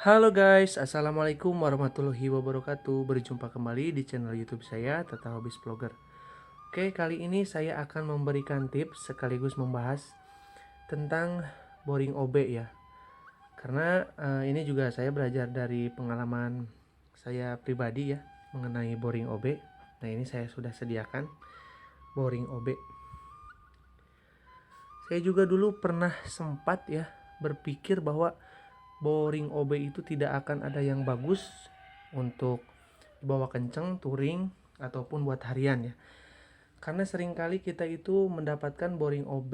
Halo guys, assalamualaikum warahmatullahi wabarakatuh. Berjumpa kembali di channel YouTube saya, Tata Hobbies Vlogger. Oke, kali ini saya akan memberikan tips sekaligus membahas tentang boring OB ya. Karena ini juga saya belajar dari pengalaman saya pribadi ya mengenai boring OB. Nah, ini saya sudah sediakan boring OB. Saya juga dulu pernah sempat ya berpikir bahwa boring OB itu tidak akan ada yang bagus untuk dibawa kenceng, touring, ataupun buat harian ya. Karena seringkali kita itu mendapatkan boring OB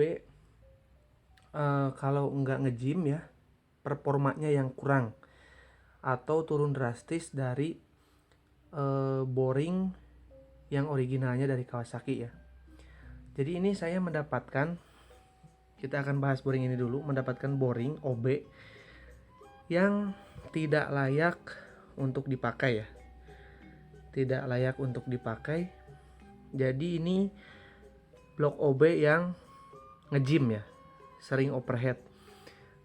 kalau nggak nge-gym ya, performanya yang kurang atau turun drastis dari boring yang originalnya dari Kawasaki ya. Jadi ini saya mendapatkan, kita akan bahas boring ini dulu, mendapatkan boring OB yang tidak layak untuk dipakai ya. Tidak layak untuk dipakai. Jadi ini blok OB yang nge-gym ya, sering overhead.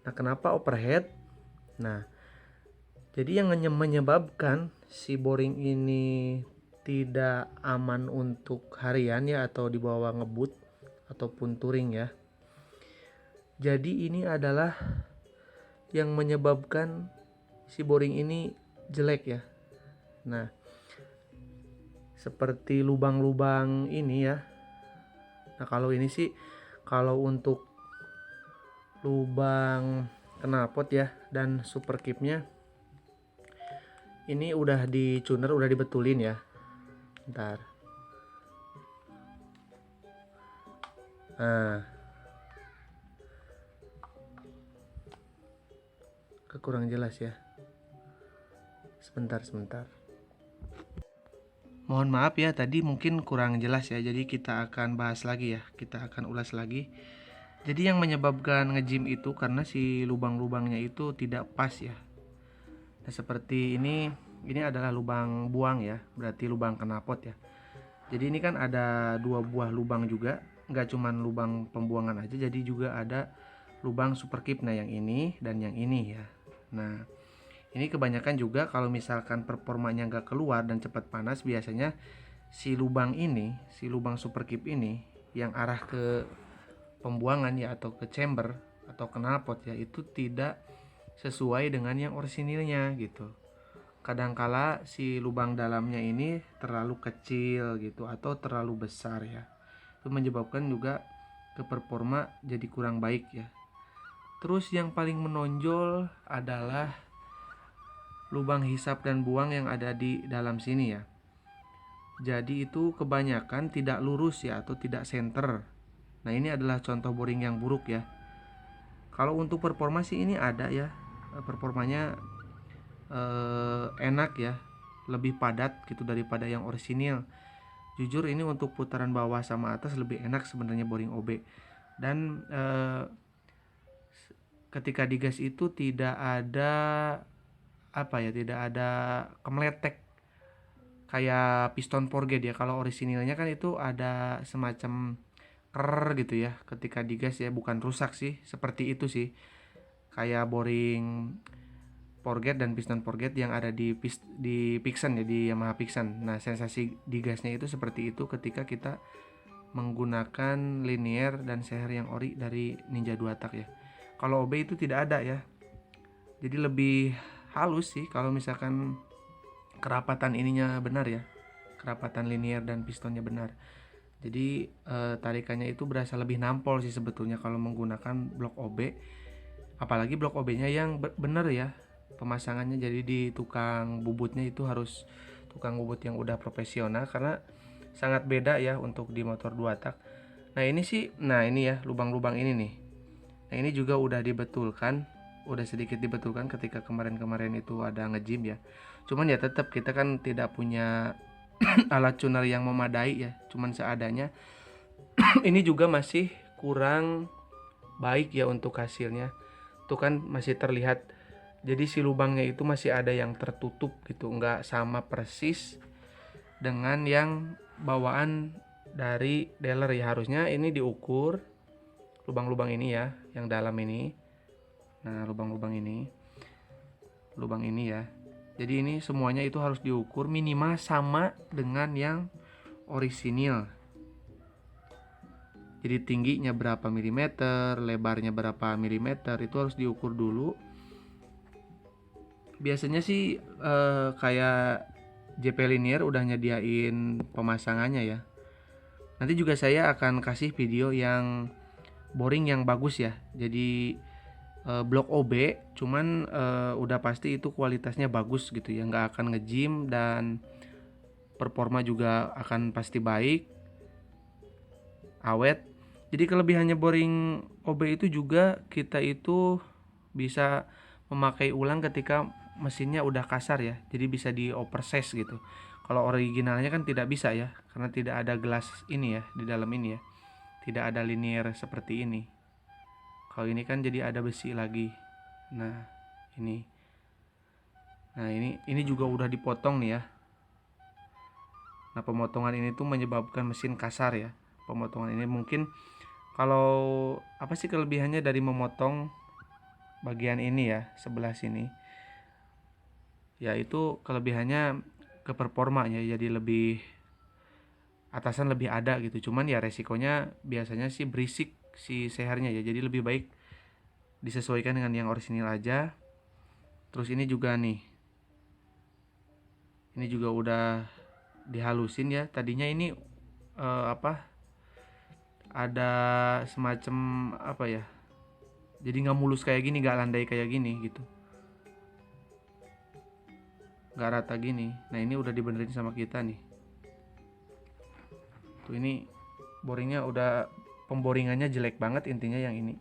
Nah, kenapa overhead? Nah, jadi yang menyebabkan si boring ini tidak aman untuk harian ya atau dibawa ngebut ataupun touring ya. Jadi ini adalah yang menyebabkan si boring ini jelek ya. Nah, seperti lubang-lubang ini ya. Nah, kalau ini sih kalau untuk lubang knalpot ya dan super kipnya ini udah dicuner, udah dibetulin ya. Ntar. Nah, kekurang jelas ya. Sebentar. Mohon maaf ya, tadi mungkin kurang jelas ya. Jadi kita akan bahas lagi ya. Kita akan ulas lagi. Jadi yang menyebabkan nge-gym itu karena si lubang-lubangnya itu tidak pas ya. Nah, seperti ini adalah lubang buang ya. Berarti lubang knalpot ya. Jadi ini kan ada dua buah lubang juga. Nggak cuman lubang pembuangan aja. Jadi juga ada lubang super kip. Nah, yang ini dan yang ini ya. Nah, ini kebanyakan juga kalau misalkan performanya nggak keluar dan cepat panas, biasanya si lubang ini, si lubang super kip ini yang arah ke pembuangan ya atau ke chamber atau knalpot ya itu tidak sesuai dengan yang orisinilnya gitu. Kadangkala si lubang dalamnya ini terlalu kecil gitu atau terlalu besar ya. Itu menyebabkan juga ke performa jadi kurang baik ya. Terus yang paling menonjol adalah lubang hisap dan buang yang ada di dalam sini ya. Jadi itu kebanyakan tidak lurus ya atau tidak center. Nah, ini adalah contoh boring yang buruk ya. Kalau untuk performa sih ini ada ya. Performanya enak ya. Lebih padat gitu daripada yang orisinil. Jujur ini untuk putaran bawah sama atas lebih enak sebenarnya boring OB. Dan ketika digas itu tidak ada tidak ada kemeletek kayak piston forget ya. Kalau orisinilnya kan itu ada semacam gitu ya ketika digas ya, bukan rusak sih, seperti itu sih kayak boring forget dan piston forget yang ada di Pixen ya, di Yamaha Pixen. Nah, sensasi digasnya itu seperti itu ketika kita menggunakan linear dan seher yang ori dari Ninja 2 tak ya. Kalau OB itu tidak ada ya, jadi lebih halus sih kalau misalkan kerapatan ininya benar ya, kerapatan linear dan pistonnya benar. Jadi tarikannya itu berasa lebih nampol sih sebetulnya kalau menggunakan blok OB. Apalagi blok OB-nya yang bener ya pemasangannya. Jadi di tukang bubutnya itu harus tukang bubut yang udah profesional karena sangat beda ya untuk di motor 2 tak. Nah, ini sih, nah ini ya lubang-lubang ini nih. Nah, ini juga udah dibetulkan, udah sedikit dibetulkan ketika kemarin-kemarin itu ada nge-gym ya. Cuman ya tetap kita kan tidak punya alat tuner yang memadai ya, cuman seadanya. Ini juga masih kurang baik ya untuk hasilnya. Tuh kan masih terlihat. Jadi si lubangnya itu masih ada yang tertutup gitu, nggak sama persis dengan yang bawaan dari dealer ya. Harusnya ini diukur lubang-lubang ini ya, yang dalam ini. Nah, lubang-lubang ini lubang ini ya. Jadi ini semuanya itu harus diukur minimal sama dengan yang orisinil. Jadi tingginya berapa milimeter, lebarnya berapa milimeter, itu harus diukur dulu. Biasanya sih kayak JP Linear udah nyediain pemasangannya ya. Nanti juga saya akan kasih video yang boring yang bagus ya. Jadi blok OB, cuman udah pasti itu kualitasnya bagus gitu ya, nggak akan nge-gym dan performa juga akan pasti baik, awet. Jadi kelebihannya boring OB itu juga kita itu bisa memakai ulang ketika mesinnya udah kasar ya, jadi bisa di oversize gitu. Kalau originalnya kan tidak bisa ya, karena tidak ada gelas ini ya di dalam ini ya, tidak ada linear seperti ini. Kalau ini kan jadi ada besi lagi. Nah ini, ini juga udah dipotong nih ya. Nah pemotongan ini tuh menyebabkan mesin kasar ya. Pemotongan ini mungkin kalau apa sih kelebihannya dari memotong bagian ini ya, sebelah sini, ya itu kelebihannya ke performanya, jadi lebih atasan lebih ada gitu. Cuman ya resikonya biasanya sih berisik si sehernya ya, jadi lebih baik disesuaikan dengan yang orisinil aja. Terus ini juga nih, ini juga udah dihalusin ya. Tadinya ini ada semacam apa ya, jadi nggak mulus kayak gini, nggak landai kayak gini gitu, nggak rata gini. Nah ini udah dibenerin sama kita nih. Tuh ini boringnya udah, pemboringannya jelek banget intinya yang ini.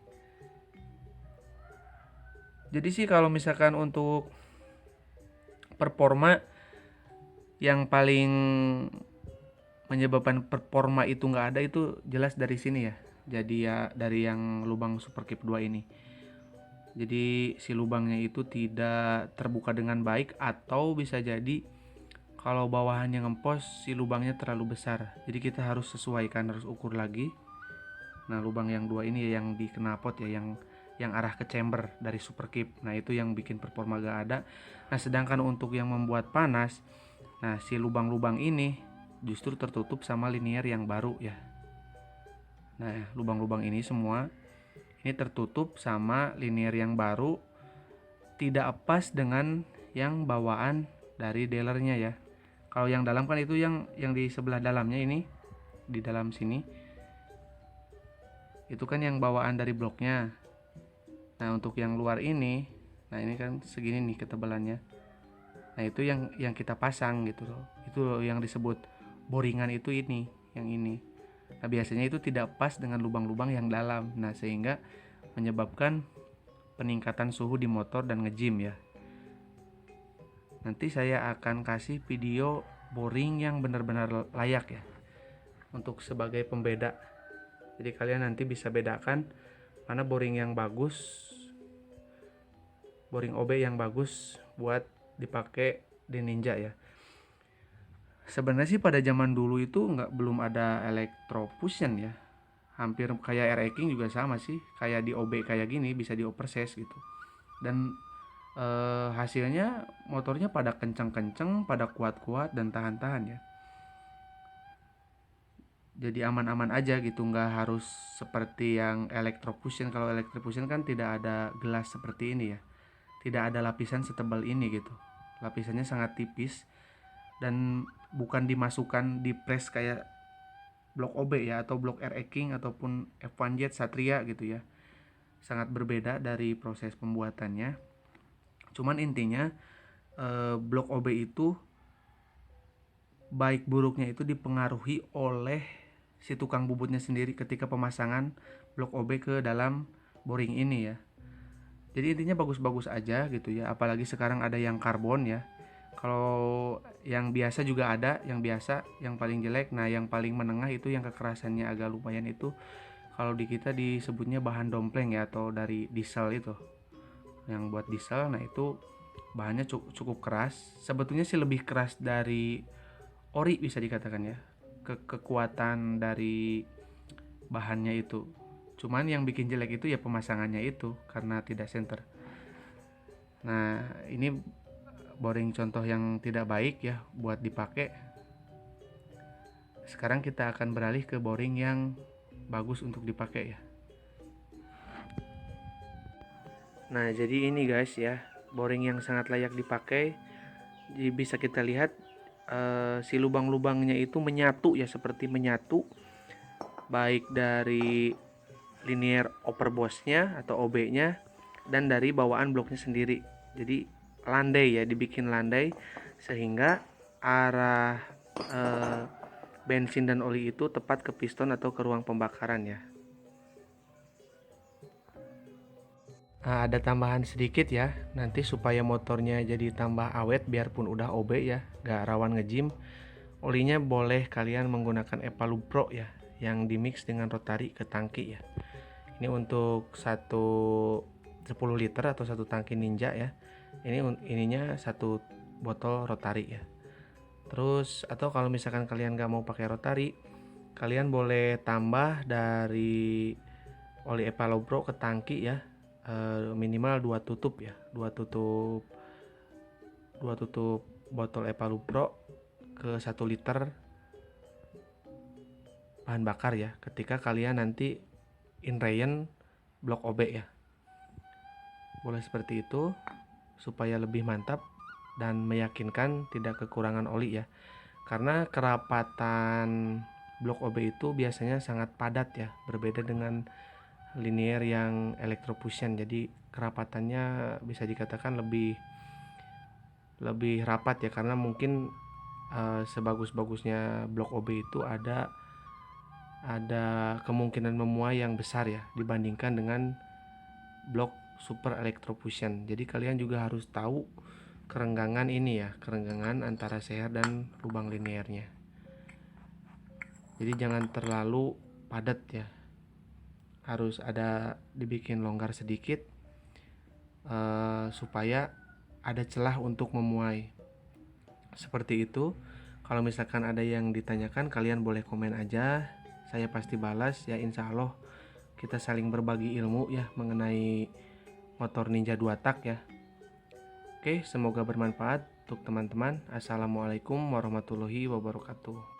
Jadi sih kalau misalkan untuk performa, yang paling menyebabkan performa itu nggak ada itu jelas dari sini ya. Jadi ya dari yang lubang Superkeep 2 ini. Jadi si lubangnya itu tidak terbuka dengan baik, atau bisa jadi kalau bawahannya ngempos si lubangnya terlalu besar. Jadi kita harus sesuaikan, harus ukur lagi. Nah lubang yang 2 ini yang di knalpot ya, yang arah ke chamber dari Superkeep. Nah itu yang bikin performa gak ada. Nah sedangkan untuk yang membuat panas, nah si lubang-lubang ini justru tertutup sama linear yang baru ya. Nah lubang-lubang ini semua ini tertutup sama linear yang baru, tidak pas dengan yang bawaan dari dealernya ya. Kalau yang dalam kan itu yang di sebelah dalamnya ini, di dalam sini itu kan yang bawaan dari bloknya. Nah untuk yang luar ini, nah ini kan segini nih ketebalannya. Nah itu yang kita pasang gitu loh. Itu loh yang disebut boringan itu ini, yang ini. Nah biasanya itu tidak pas dengan lubang-lubang yang dalam. Nah sehingga menyebabkan peningkatan suhu di motor dan nge-gym ya. Nanti saya akan kasih video boring yang benar-benar layak ya, untuk sebagai pembeda. Jadi kalian nanti bisa bedakan mana boring yang bagus, boring OB yang bagus buat dipakai di Ninja ya. Sebenarnya sih pada zaman dulu itu belum ada electrofusion ya. Hampir kayak R-King juga sama sih, kayak di OB kayak gini bisa di oversize gitu. Dan hasilnya motornya pada kenceng-kenceng, pada kuat-kuat dan tahan-tahan ya. Jadi aman-aman aja gitu, nggak harus seperti yang electrofusion. Kalau electrofusion kan tidak ada gelas seperti ini ya, tidak ada lapisan setebal ini gitu, lapisannya sangat tipis dan bukan dimasukkan di press kayak blok OB ya, atau blok RE King ataupun F1Jet Satria gitu ya. Sangat berbeda dari proses pembuatannya. Cuman intinya blok OB itu baik buruknya itu dipengaruhi oleh si tukang bubutnya sendiri ketika pemasangan blok OB ke dalam boring ini ya. Jadi intinya bagus-bagus aja gitu ya, apalagi sekarang ada yang karbon ya. Kalau yang biasa juga ada, yang biasa yang paling jelek. Nah yang paling menengah itu yang kekerasannya agak lumayan itu, kalau di kita disebutnya bahan dompleng ya, atau dari diesel itu, yang buat diesel. Nah itu bahannya cukup keras, sebetulnya sih lebih keras dari ori bisa dikatakan ya, kekuatan dari bahannya itu. Cuman yang bikin jelek itu ya pemasangannya itu, karena tidak center. Nah, ini boring contoh yang tidak baik ya buat dipakai. Sekarang kita akan beralih ke boring yang bagus untuk dipakai ya. Nah, jadi ini guys ya, boring yang sangat layak dipakai. Jadi bisa kita lihat si lubang-lubangnya itu menyatu ya, seperti menyatu, baik dari linear upper bossnya atau OB-nya dan dari bawaan bloknya sendiri. Jadi landai ya, dibikin landai sehingga arah bensin dan oli itu tepat ke piston atau ke ruang pembakaran ya. Nah, ada tambahan sedikit ya, nanti supaya motornya jadi tambah awet biarpun udah OB ya, gak rawan ngejim. Olinya boleh kalian menggunakan Epalu Pro ya, yang dimix dengan rotari ke tangki ya. Ini untuk 10 liter atau satu tangki Ninja ya. Ininya satu botol rotari ya. Terus atau kalau misalkan kalian gak mau pakai rotari, kalian boleh tambah dari oli Epalu Pro ke tangki ya. Minimal 2 tutup ya, 2 tutup botol Epalu Pro ke 1 liter bahan bakar ya, ketika kalian nanti inrayen blok OB ya. Boleh seperti itu supaya lebih mantap dan meyakinkan tidak kekurangan oli ya, karena kerapatan blok OB itu biasanya sangat padat ya, berbeda dengan linear yang electrofusion. Jadi kerapatannya bisa dikatakan lebih rapat ya, karena mungkin sebagus-bagusnya blok OB itu ada kemungkinan memuai yang besar ya dibandingkan dengan blok super electrofusion. Jadi kalian juga harus tahu kerenggangan ini ya, kerenggangan antara seher dan lubang linearnya. Jadi jangan terlalu padat ya, harus ada dibikin longgar sedikit supaya ada celah untuk memuai. Seperti itu. Kalau misalkan ada yang ditanyakan, kalian boleh komen aja, saya pasti balas ya, insya Allah kita saling berbagi ilmu ya mengenai motor Ninja 2 tak ya. Oke, semoga bermanfaat untuk teman-teman. Assalamualaikum warahmatullahi wabarakatuh.